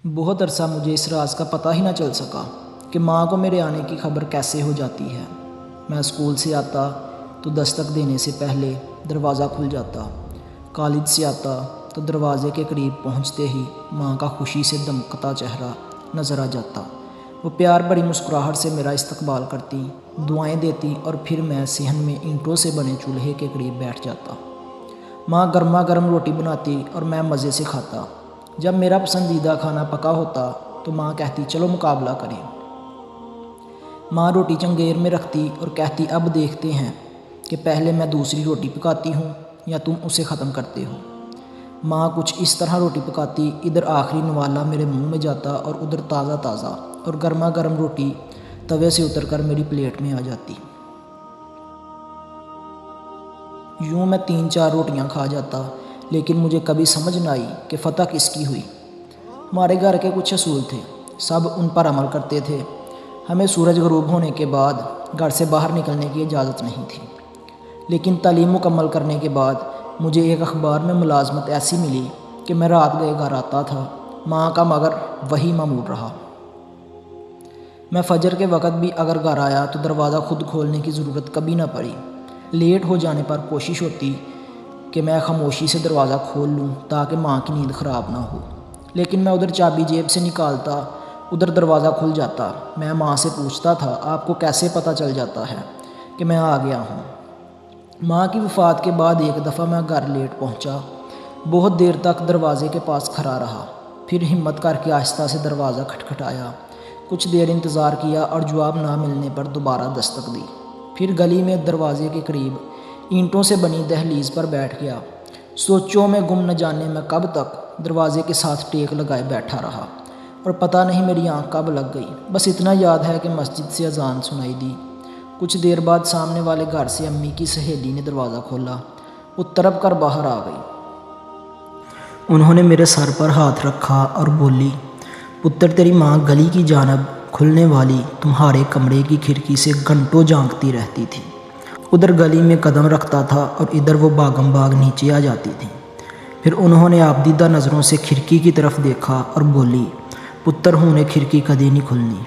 بہت عرصہ مجھے اس راز کا پتہ ہی نہ چل سکا کہ ماں کو میرے آنے کی خبر کیسے ہو جاتی ہے۔ میں اسکول سے آتا تو دستک دینے سے پہلے دروازہ کھل جاتا، کالج سے آتا تو دروازے کے قریب پہنچتے ہی ماں کا خوشی سے دمکتا چہرہ نظر آ جاتا۔ وہ پیار بڑی مسکراہٹ سے میرا استقبال کرتی، دعائیں دیتی اور پھر میں صحن میں اینٹوں سے بنے چولہے کے قریب بیٹھ جاتا۔ ماں گرما گرم روٹی بناتی اور میں مزے سے کھاتا۔ جب میرا پسندیدہ کھانا پکا ہوتا تو ماں کہتی چلو مقابلہ کریں۔ ماں روٹی چنگیر میں رکھتی اور کہتی اب دیکھتے ہیں کہ پہلے میں دوسری روٹی پکاتی ہوں یا تم اسے ختم کرتے ہو۔ ماں کچھ اس طرح روٹی پکاتی، ادھر آخری نوالا میرے منہ میں جاتا اور ادھر تازہ تازہ اور گرما گرم روٹی توے سے اتر کر میری پلیٹ میں آ جاتی۔ یوں میں 3-4 روٹیاں کھا جاتا، لیکن مجھے کبھی سمجھ نہ آئی کہ فتح کس کی ہوئی۔ ہمارے گھر کے کچھ اصول تھے، سب ان پر عمل کرتے تھے۔ ہمیں سورج غروب ہونے کے بعد گھر سے باہر نکلنے کی اجازت نہیں تھی، لیکن تعلیم مکمل کرنے کے بعد مجھے ایک اخبار میں ملازمت ایسی ملی کہ میں رات گئے گھر آتا تھا، ماں کا مگر وہی معمول رہا۔ میں فجر کے وقت بھی اگر گھر آیا تو دروازہ خود کھولنے کی ضرورت کبھی نہ پڑی۔ لیٹ ہو جانے پر کوشش ہوتی کہ میں خاموشی سے دروازہ کھول لوں تاکہ ماں کی نیند خراب نہ ہو، لیکن میں ادھر چابی جیب سے نکالتا، ادھر دروازہ کھل جاتا۔ میں ماں سے پوچھتا تھا آپ کو کیسے پتہ چل جاتا ہے کہ میں آ گیا ہوں؟ ماں کی وفات کے بعد ایک دفعہ میں گھر لیٹ پہنچا، بہت دیر تک دروازے کے پاس کھڑا رہا، پھر ہمت کر کے آہستہ سے دروازہ کھٹکھٹایا، کچھ دیر انتظار کیا اور جواب نہ ملنے پر دوبارہ دستک دی۔ پھر گلی میں دروازے کے قریب اینٹوں سے بنی دہلیز پر بیٹھ گیا، سوچوں میں گم نہ جانے میں کب تک دروازے کے ساتھ ٹیک لگائے بیٹھا رہا اور پتہ نہیں میری آنکھ کب لگ گئی۔ بس اتنا یاد ہے کہ مسجد سے اذان سنائی دی۔ کچھ دیر بعد سامنے والے گھر سے امی کی سہیلی نے دروازہ کھولا، وہ تڑپ کر باہر آ گئی۔ انہوں نے میرے سر پر ہاتھ رکھا اور بولی پتر تیری ماں گلی کی جانب کھلنے والی تمہارے کمرے کی کھڑکی سے گھنٹوں جھانکتی رہتی تھی۔ ادھر گلی میں قدم رکھتا تھا اور ادھر وہ باغم باغ نیچے آ جاتی تھی۔ پھر انہوں نے آبدیدہ نظروں سے کھڑکی کی طرف دیکھا اور بولی پتر ہوں نے کھڑکی کدی نہیں کھلنی۔